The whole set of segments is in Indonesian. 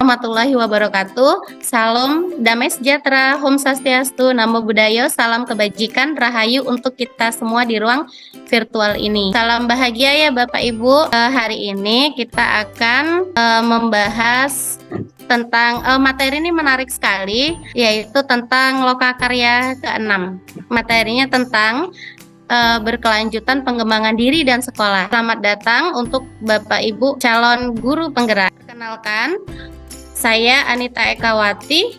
warahmatullahi wabarakatuh. Salam damai sejahtera, Om Swastiastu, Namo Buddhaya, salam kebajikan, rahayu untuk kita semua di ruang virtual ini. Salam bahagia ya Bapak Ibu. Hari ini kita akan membahas tentang materi ini menarik sekali, yaitu tentang lokakarya ke-6. Materinya tentang berkelanjutan pengembangan diri dan sekolah. Selamat datang untuk Bapak Ibu calon guru penggerak. Perkenalkan, saya Anita Ekawati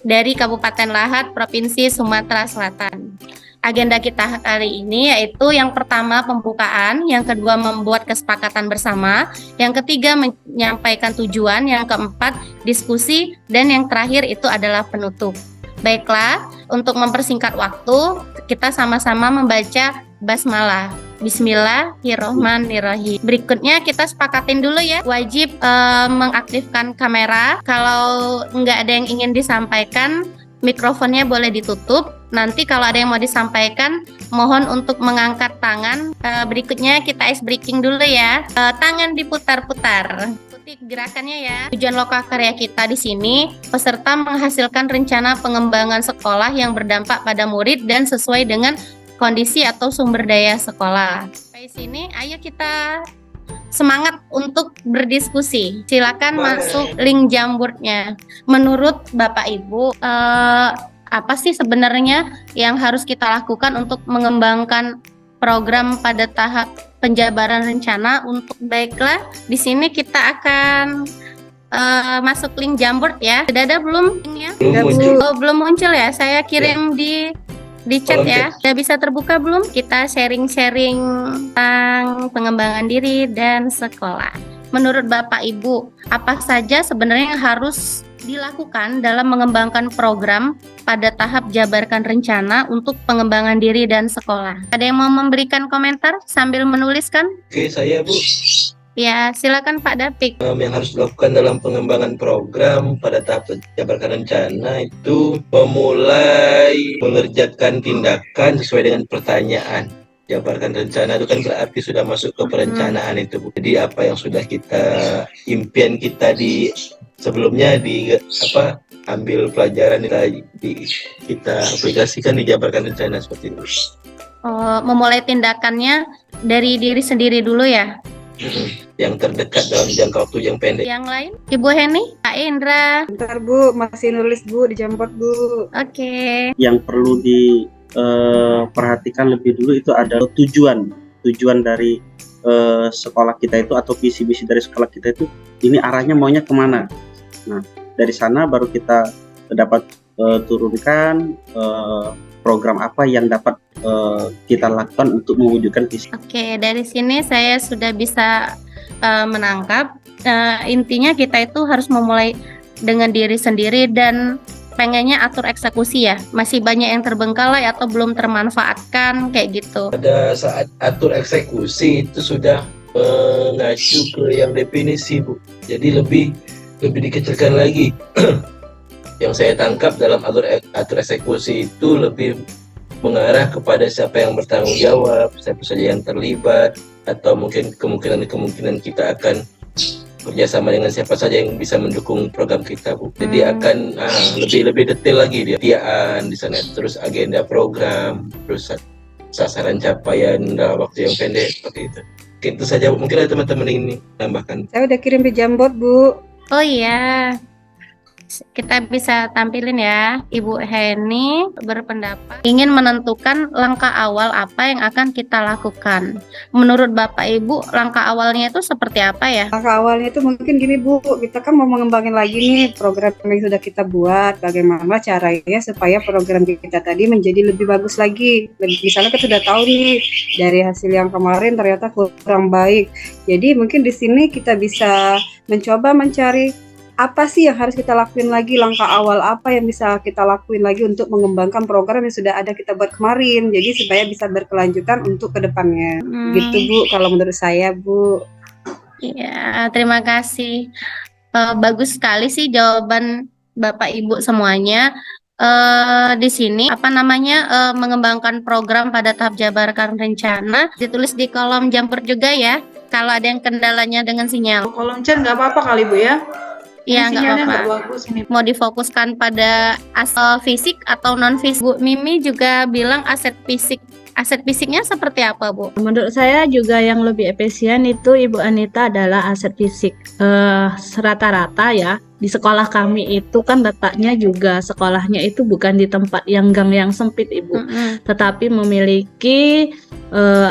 dari Kabupaten Lahat, Provinsi Sumatera Selatan. Agenda kita kali ini yaitu yang pertama pembukaan, yang kedua membuat kesepakatan bersama, yang ketiga menyampaikan tujuan, yang keempat diskusi, dan yang terakhir itu adalah penutup. Baiklah, untuk mempersingkat waktu, kita sama-sama membaca basmalah. Bismillahirrohmanirrohim. Berikutnya kita sepakatin dulu ya, wajib mengaktifkan kamera. Kalau nggak ada yang ingin disampaikan, mikrofonnya boleh ditutup. Nanti kalau ada yang mau disampaikan, mohon untuk mengangkat tangan. Berikutnya kita ice breaking dulu ya. Tangan diputar-putar. Gerakannya ya. Tujuan lokakarya kita di sini, peserta menghasilkan rencana pengembangan sekolah yang berdampak pada murid dan sesuai dengan kondisi atau sumber daya sekolah. Di sini, ayo kita semangat untuk berdiskusi. Silakan masuk link Jamboardnya. Menurut Bapak Ibu, apa sih sebenarnya yang harus kita lakukan untuk mengembangkan program pada tahap penjabaran rencana? Untuk baiklah, di sini kita akan masuk link Jamboard ya. Sudah ada belum linknya? Belum muncul ya. Saya kirim di chat ya. Sudah bisa terbuka belum? Kita sharing-sharing tentang pengembangan diri dan sekolah. Menurut Bapak Ibu, apa saja sebenarnya yang harus dilakukan dalam mengembangkan program pada tahap jabarkan rencana untuk pengembangan diri dan sekolah? Ada yang mau memberikan komentar sambil menuliskan? Oke, saya Bu. Ya, silakan Pak Dapik. Yang harus dilakukan dalam pengembangan program pada tahap jabarkan rencana itu memulai mengerjakan tindakan sesuai dengan pertanyaan. Jabarkan rencana itu kan berarti sudah masuk ke perencanaan itu Bu. Jadi apa yang sudah impian kita di sebelumnya ambil pelajaran kita aplikasikan di jabarkan rencana seperti itu. Memulai tindakannya dari diri sendiri dulu ya. Yang terdekat dalam jangka waktu yang pendek. Yang lain, Ibu Heni, Pak Indra. Bentar Bu, masih nulis Bu di Jamboard Bu. Oke. Yang perlu diperhatikan lebih dulu itu adalah tujuan dari sekolah kita itu atau visi-visi dari sekolah kita itu ini arahnya maunya kemana. Nah, dari sana baru kita dapat turunkan program apa yang dapat kita lakukan untuk mewujudkan visi. Oke, dari sini saya sudah bisa menangkap intinya kita itu harus memulai dengan diri sendiri dan pengennya atur eksekusi ya. Masih banyak yang terbengkalai atau belum termanfaatkan kayak gitu. Pada saat atur eksekusi itu sudah mengacu ke yang definisi Bu. Jadi lebih dikecilkan lagi. Yang saya tangkap dalam atur eksekusi itu lebih mengarah kepada siapa yang bertanggung jawab, siapa saja yang terlibat, atau mungkin kemungkinan kita akan kerjasama dengan siapa saja yang bisa mendukung program kita Bu. Jadi akan lebih detail lagi di sana, terus agenda program, terus sasaran capaian dalam waktu yang pendek seperti itu. Itu saja Bu. Mungkin ada teman-teman ini tambahkan. Saya udah kirim di Jamboard Bu. Oh iya, kita bisa tampilin ya. Ibu Heni berpendapat ingin menentukan langkah awal apa yang akan kita lakukan. Menurut Bapak Ibu, langkah awalnya itu seperti apa ya? Langkah awalnya itu mungkin gini Bu, kita kan mau mengembangin lagi nih program yang sudah kita buat. Bagaimana caranya supaya program kita tadi menjadi lebih bagus lagi. Misalnya kita sudah tahu nih dari hasil yang kemarin ternyata kurang baik. Jadi mungkin di sini kita bisa mencoba mencari apa sih yang harus kita lakuin lagi, langkah awal apa yang bisa kita lakuin lagi untuk mengembangkan program yang sudah ada kita buat kemarin, jadi supaya bisa berkelanjutan untuk kedepannya. Gitu Bu, kalau menurut saya Bu. Iya, terima kasih. Bagus sekali sih jawaban Bapak Ibu semuanya. Di sini mengembangkan program pada tahap jabarkan rencana ditulis di kolom Jamboard juga ya. Kalau ada yang kendalanya dengan sinyal. Kolom chat nggak apa-apa kali Bu ya? Iya, nggak sinyalnya apa-apa. nggak bagus ini. Mau difokuskan pada aset fisik atau non fisik? Bu Mimi juga bilang aset fisik. Aset fisiknya seperti apa, Bu? Menurut saya juga yang lebih efisien itu Ibu Anita adalah aset fisik. Rata-rata ya di sekolah kami itu kan letaknya juga sekolahnya itu bukan di tempat yang gang yang sempit Ibu, tetapi memiliki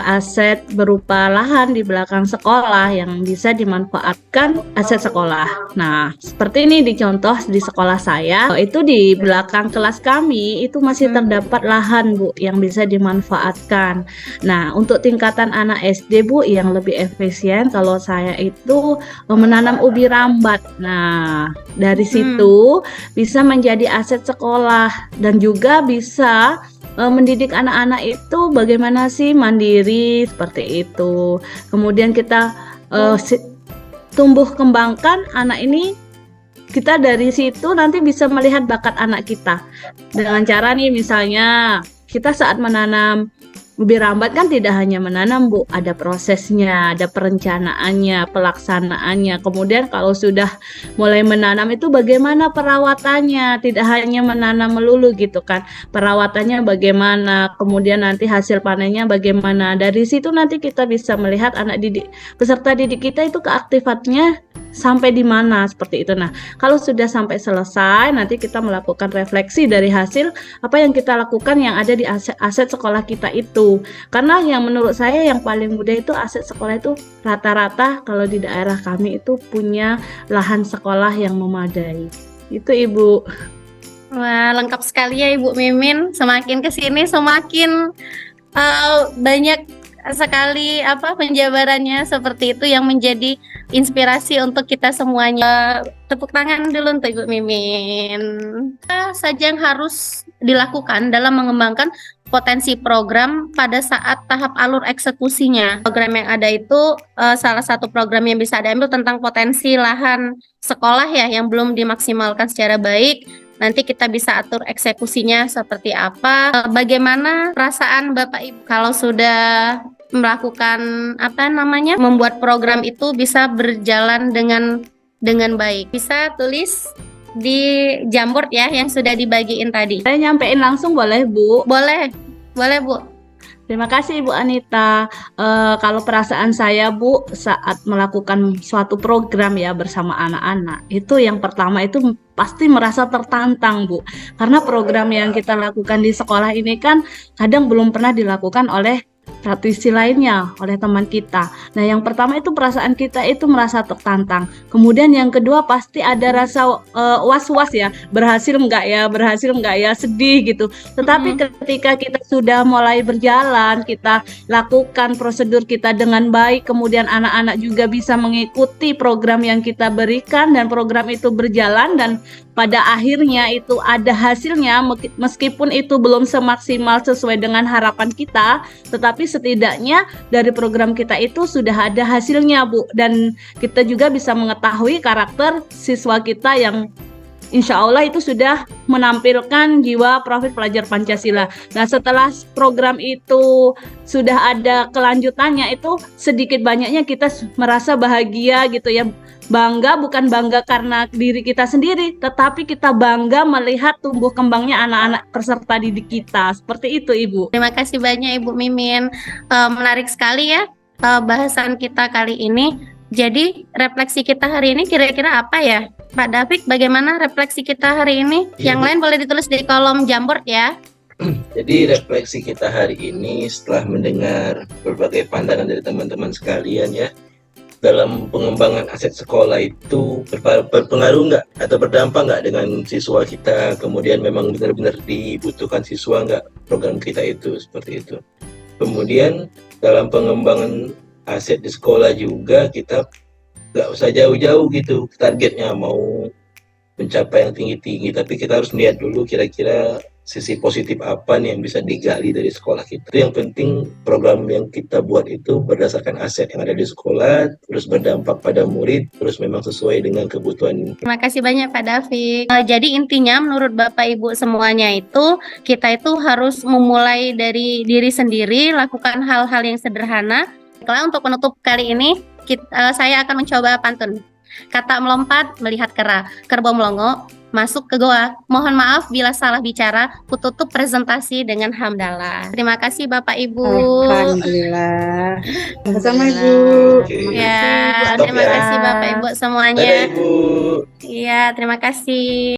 aset berupa lahan di belakang sekolah yang bisa dimanfaatkan aset sekolah. Nah, seperti ini dicontoh di sekolah saya, itu di belakang kelas kami itu masih terdapat lahan Bu yang bisa dimanfaatkan. Nah, untuk tingkatan anak SD Bu yang lebih efisien kalau saya itu menanam ubi rambat. Nah, dari situ bisa menjadi aset sekolah dan juga bisa mendidik anak-anak itu bagaimana sih mandiri seperti itu. Kemudian kita tumbuh kembangkan anak ini, kita dari situ nanti bisa melihat bakat anak kita dengan cara nih misalnya kita saat menanam ubi rambat kan tidak hanya menanam Bu, ada prosesnya, ada perencanaannya, pelaksanaannya. Kemudian kalau sudah mulai menanam itu bagaimana perawatannya, tidak hanya menanam melulu gitu kan. Perawatannya bagaimana, kemudian nanti hasil panennya bagaimana. Dari situ nanti kita bisa melihat anak didik, peserta didik kita itu keaktifannya sampai di mana seperti itu. Nah, kalau sudah sampai selesai nanti kita melakukan refleksi dari hasil apa yang kita lakukan yang ada di aset sekolah kita itu. Karena yang menurut saya yang paling mudah itu aset sekolah itu rata-rata kalau di daerah kami itu punya lahan sekolah yang memadai. Itu Ibu. Wah, lengkap sekali ya Ibu Mimin. Semakin kesini semakin banyak sekali penjabarannya seperti itu yang menjadi inspirasi untuk kita semuanya. Tepuk tangan dulu untuk Ibu Mimin. Apa saja yang harus dilakukan dalam mengembangkan potensi program pada saat tahap alur eksekusinya? Program yang ada itu salah satu program yang bisa diambil tentang potensi lahan sekolah ya yang belum dimaksimalkan secara baik. Nanti kita bisa atur eksekusinya seperti apa. Bagaimana perasaan Bapak Ibu kalau sudah melakukan membuat program itu bisa berjalan dengan baik? Bisa tulis di Jamboard ya yang sudah dibagiin tadi. Saya nyampein langsung boleh Bu? Boleh Bu. Terima kasih Ibu Anita. Kalau perasaan saya Bu saat melakukan suatu program ya bersama anak-anak itu yang pertama itu pasti merasa tertantang Bu, karena program yang kita lakukan di sekolah ini kan kadang belum pernah dilakukan oleh praktisi lainnya, oleh teman kita. Nah, yang pertama itu perasaan kita itu merasa tertantang. Kemudian yang kedua pasti ada rasa was-was ya, berhasil nggak ya, sedih gitu. Tetapi ketika kita sudah mulai berjalan, kita lakukan prosedur kita dengan baik, kemudian anak-anak juga bisa mengikuti program yang kita berikan dan program itu berjalan dan pada akhirnya itu ada hasilnya meskipun itu belum semaksimal sesuai dengan harapan kita, tetapi setidaknya dari program kita itu sudah ada hasilnya Bu, dan kita juga bisa mengetahui karakter siswa kita yang insya Allah itu sudah menampilkan jiwa profil pelajar Pancasila. Nah, setelah program itu sudah ada kelanjutannya itu sedikit banyaknya kita merasa bahagia gitu ya. Bangga, bukan bangga karena diri kita sendiri, tetapi kita bangga melihat tumbuh kembangnya anak-anak peserta didik kita. Seperti itu Ibu. Terima kasih banyak Ibu Mimin. Menarik sekali ya bahasan kita kali ini. Jadi refleksi kita hari ini kira-kira apa ya? Pak David, bagaimana refleksi kita hari ini? Yang lain boleh ditulis di kolom Jamboard ya. Jadi refleksi kita hari ini setelah mendengar berbagai pandangan dari teman-teman sekalian ya, dalam pengembangan aset sekolah itu berpengaruh nggak atau berdampak nggak dengan siswa kita, kemudian memang benar-benar dibutuhkan siswa nggak program kita itu, seperti itu. Kemudian dalam pengembangan aset di sekolah juga kita nggak usah jauh-jauh gitu targetnya mau mencapai yang tinggi-tinggi, tapi kita harus melihat dulu kira-kira sisi positif apa nih yang bisa digali dari sekolah kita. Yang penting program yang kita buat itu berdasarkan aset yang ada di sekolah, terus berdampak pada murid, terus memang sesuai dengan kebutuhan. Terima kasih banyak Pak David. Jadi intinya menurut Bapak Ibu semuanya itu kita itu harus memulai dari diri sendiri, lakukan hal-hal yang sederhana. Untuk penutup kali ini saya akan mencoba pantun. Kata melompat, melihat kera. Kerbau melongo, masuk ke goa. Mohon maaf bila salah bicara. Kututup presentasi dengan hamdalah. Terima kasih Bapak Ibu. Alhamdulillah. Sama-sama Ibu. Oke. Terima Ya, kasih Bu Stop terima ya. kasih Bapak Ibu semuanya. Dadah Ibu. Iya, terima kasih.